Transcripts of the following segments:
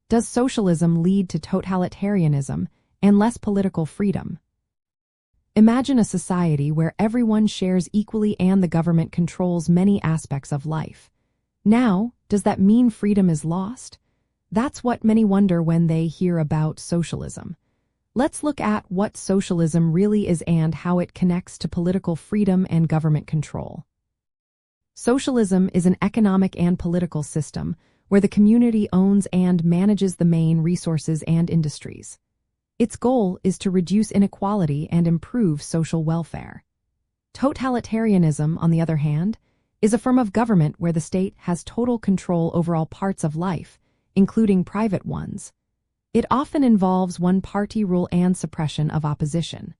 Does socialism lead to totalitarianism and less political freedom? Imagine a society where everyone shares equally and the government controls many aspects of life. Now, does that mean freedom is lost? That's what many wonder when they hear about socialism. Let's look at what socialism really is and how it connects to political freedom and government control. Socialism is an economic and political system where the community owns and manages the main resources and industries. Its goal is to reduce inequality and improve social welfare. Totalitarianism, on the other hand, is a form of government where the state has total control over all parts of life, including private ones. It often involves one-party rule and suppression of opposition.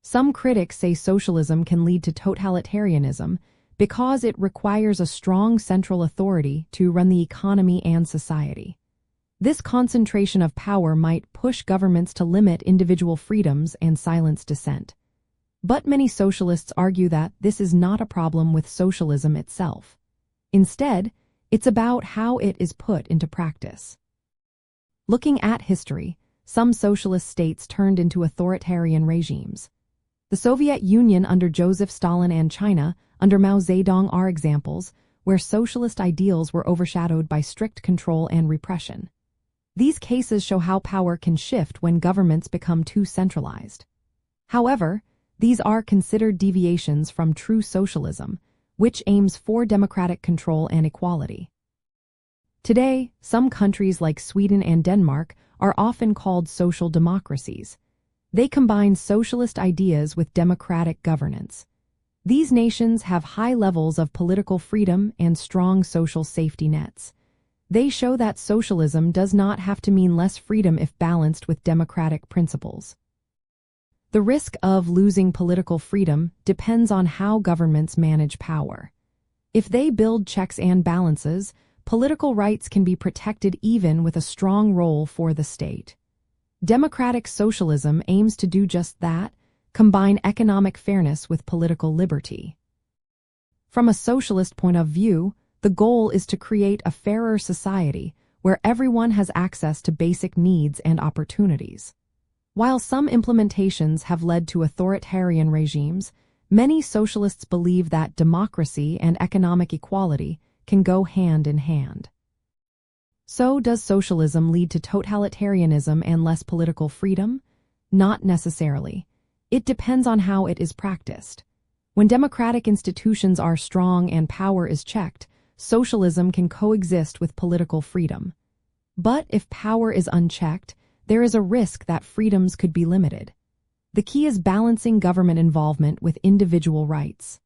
Some critics say socialism can lead to totalitarianism because it requires a strong central authority to run the economy and society. This concentration of power might push governments to limit individual freedoms and silence dissent. But many socialists argue that this is not a problem with socialism itself. Instead, it's about how it is put into practice. Looking at history, some socialist states turned into authoritarian regimes. The Soviet Union under Joseph Stalin and China under Mao Zedong are examples where socialist ideals were overshadowed by strict control and repression. These cases show how power can shift when governments become too centralized. However, these are considered deviations from true socialism, which aims for democratic control and equality. Today, some countries like Sweden and Denmark are often called social democracies. They combine socialist ideas with democratic governance. These nations have high levels of political freedom and strong social safety nets. They show that socialism does not have to mean less freedom if balanced with democratic principles. The risk of losing political freedom depends on how governments manage power. If they build checks and balances, political rights can be protected even with a strong role for the state. Democratic socialism aims to do just that, combine economic fairness with political liberty. From a socialist point of view, the goal is to create a fairer society where everyone has access to basic needs and opportunities. While some implementations have led to authoritarian regimes, many socialists believe that democracy and economic equality can go hand in hand. So, does socialism lead to totalitarianism and less political freedom? Not necessarily. It depends on how it is practiced. When democratic institutions are strong and power is checked, socialism can coexist with political freedom. But if power is unchecked, there is a risk that freedoms could be limited. The key is balancing government involvement with individual rights.